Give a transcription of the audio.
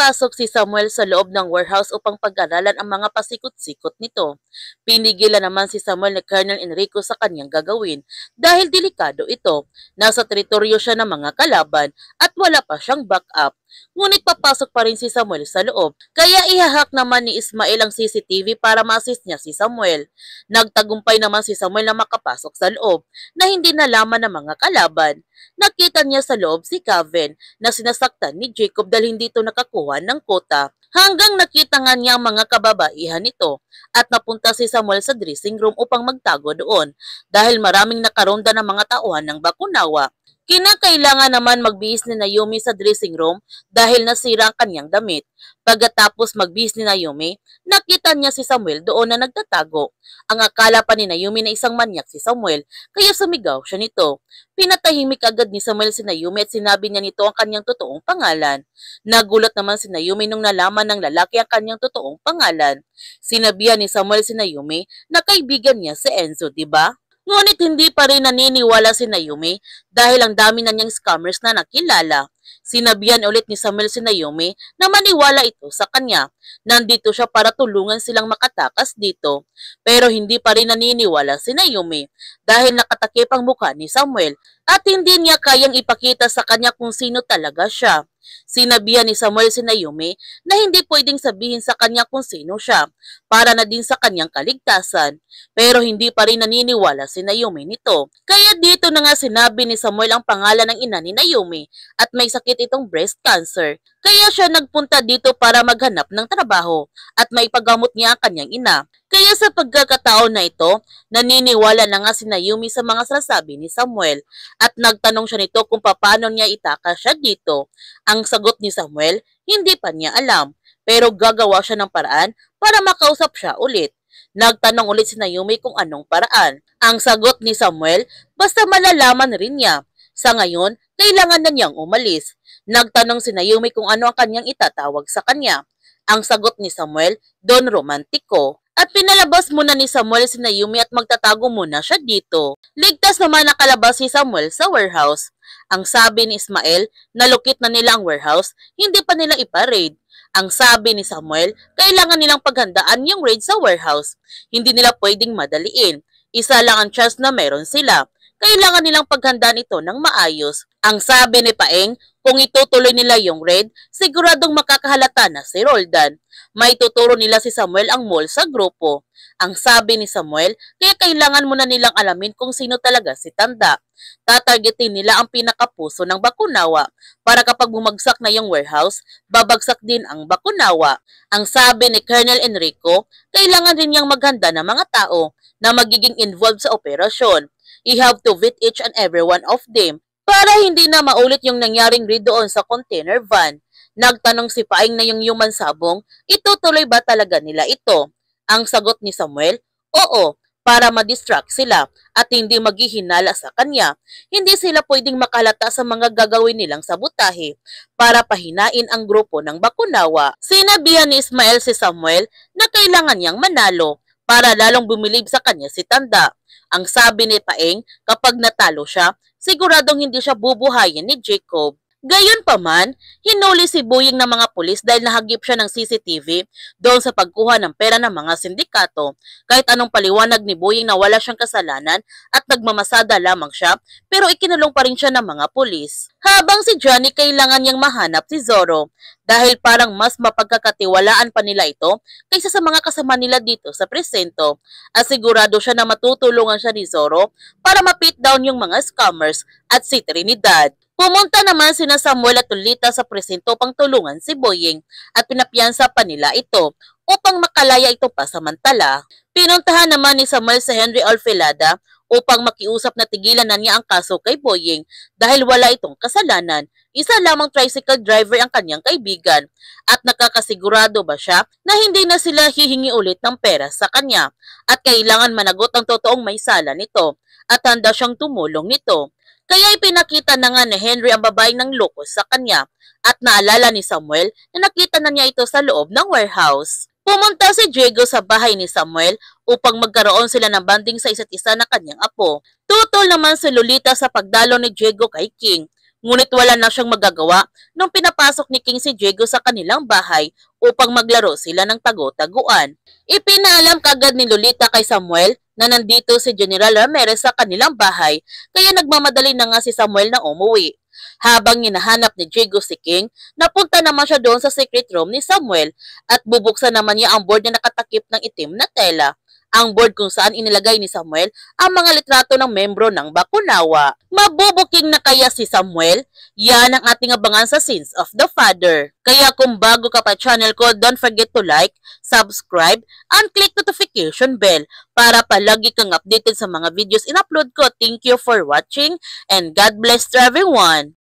Pumasok si Samuel sa loob ng warehouse upang pag-aralan ang mga pasikot-sikot nito. Pinigilan naman si Samuel ni Colonel Enrico sa kanyang gagawin dahil delikado ito. Nasa teritoryo siya ng mga kalaban at wala pa siyang backup. Ngunit papasok pa rin si Samuel sa loob, kaya ihahak naman ni Ismael ang CCTV para ma-assist niya si Samuel. Nagtagumpay naman si Samuel na makapasok sa loob na hindi nalaman ng mga kalaban. Nakita niya sa loob si Kevin na sinasaktan ni Jacob dahil hindi ito nakakuha ng kota. Hanggang nakita nga niya ang mga kababaihan nito at napunta si Samuel sa dressing room upang magtago doon dahil maraming nakaronda ng mga tauhan ng Bakunawa. Kinakailangan naman magbihis ni Naomi sa dressing room dahil nasira ang kanyang damit. Pagkatapos magbihis ni Naomi, nakita niya si Samuel doon na nagtatago. Ang akala pa ni Naomi na isang manyak si Samuel, kaya sumigaw siya nito. Pinatahimik agad ni Samuel si Naomi at sinabi niya nito ang kanyang totoong pangalan. Nagulat naman si Naomi nung nalaman ng lalaki ang kanyang totoong pangalan. Sinabihan ni Samuel si Naomi na kaibigan niya si Enzo, diba? Ngunit hindi pa rin naniniwala si Naomi dahil ang dami na niyang scammers na nakilala. Sinabihan ulit ni Samuel si Naomi na maniwala ito sa kanya. Nandito siya para tulungan silang makatakas dito. Pero hindi pa rin naniniwala si Naomi dahil nakatakip ang mukha ni Samuel at hindi niya kayang ipakita sa kanya kung sino talaga siya. Sinabihan ni Samuel si Naomi na hindi pwedeng sabihin sa kanya kung sino siya para na din sa kanyang kaligtasan. Pero hindi pa rin naniniwala si Naomi nito. Kaya dito na nga sinabi ni Samuel ang pangalan ng ina ni Naomi at may sakit itong breast cancer. Kaya siya nagpunta dito para maghanap ng trabaho at maipagamot niya ang kanyang ina. Kaya sa pagkakataon na ito, naniniwala na nga si Naomi sa mga sinasabi ni Samuel at nagtanong siya nito kung paano niya itakas siya dito. Ang sagot ni Samuel, hindi pa niya alam, pero gagawa siya ng paraan para makausap siya ulit. Nagtanong ulit si Naomi kung anong paraan. Ang sagot ni Samuel, basta malalaman rin niya. Sa ngayon, kailangan na niyang umalis. Nagtanong si Naomi kung ano ang kanyang itatawag sa kanya. Ang sagot ni Samuel, Don Romantico. At pinalabas muna ni Samuel si Naomi at magtatago muna siya dito. Ligtas naman nakalabas si Samuel sa warehouse. Ang sabi ni Ismael, nalukit na nila ang warehouse, hindi pa nila ipa-raid. Ang sabi ni Samuel, kailangan nilang paghandaan yung raid sa warehouse. Hindi nila pwedeng madaliin. Isa lang ang chance na meron sila. Kailangan nilang paghandaan ito ng maayos. Ang sabi ni Paeng, kung itutuloy nila yung raid, siguradong makakahalata na si Roldan. May tuturo nila si Samuel ang mall sa grupo. Ang sabi ni Samuel, kaya kailangan muna nilang alamin kung sino talaga si Tanda. Tatargetin nila ang pinakapuso ng Bakunawa para kapag bumagsak na yung warehouse, babagsak din ang Bakunawa. Ang sabi ni Colonel Enrico, kailangan rin niyang maghanda ng mga tao na magiging involved sa operasyon. You have to vet each and every one of them para hindi na maulit yung nangyaring raid doon sa container van. Nagtanong si Paeng na yung human sabong, itutuloy ba talaga nila ito? Ang sagot ni Samuel, oo, para ma-distract sila at hindi maghihinala sa kanya. Hindi sila pwedeng makalata sa mga gagawin nilang sabotahe para pahinain ang grupo ng Bakunawa. Sinabihan ni Ismael si Samuel na kailangan niyang manalo para lalong bumilib sa kanya si Tanda. Ang sabi ni Paeng, kapag natalo siya, siguradong hindi siya bubuhayin ni Jacob. Gayunpaman, hinuli si Boying ng mga pulis dahil nahagip siya ng CCTV doon sa pagkuha ng pera ng mga sindikato. Kahit anong paliwanag ni Boying na wala siyang kasalanan at nagmamasada lamang siya, pero ikinulong pa rin siya ng mga pulis. Habang si Johnny kailangan niyang mahanap si Zorro dahil parang mas mapagkakatiwalaan pa nila ito kaysa sa mga kasama nila dito sa presento. Asigurado siya na matutulungan siya ni Zorro para ma-pit down yung mga scammers at si Trinidad. Pumunta naman sina Samuel at Lolita sa presento pang tulungan si Boying at pinapiyansa pa nila ito upang makalaya ito pasamantala. Pinuntahan naman ni Samuel sa Henry Alfelada upang makiusap na tigilan na niya ang kaso kay Boying dahil wala itong kasalanan. Isa lamang tricycle driver ang kanyang kaibigan at nakakasigurado ba siya na hindi na sila hihingi ulit ng pera sa kanya at kailangan managot ang totoong may sala nito at handa siyang tumulong nito. Kaya ipinakita na nga ni Henry ang babaeng ng locos sa kanya at naalala ni Samuel na nakita na niya ito sa loob ng warehouse. Pumunta si Diego sa bahay ni Samuel upang magkaroon sila ng banding sa isa't isa na kanyang apo. Tutol naman si Lolita sa pagdalo ni Diego kay King. Ngunit wala na siyang magagawa nung pinapasok ni King si Diego sa kanilang bahay upang maglaro sila ng tago-taguan. Ipinaalam kagad ni Lolita kay Samuel na nandito si General Ramirez sa kanilang bahay kaya nagmamadali na nga si Samuel na umuwi. Habang hinahanap ni Diego si King, napunta naman siya doon sa secret room ni Samuel at bubuksan naman niya ang board na nakatakip ng itim na tela. Ang board kung saan inilagay ni Samuel ang mga litrato ng membro ng Bakunawa. Mabubuking na kaya si Samuel? Yan ang ating abangan sa Sins of the Father. Kaya kung bago ka pa channel ko, don't forget to like, subscribe, and click notification bell para palagi kang updated sa mga videos in-upload ko. Thank you for watching and God bless to everyone!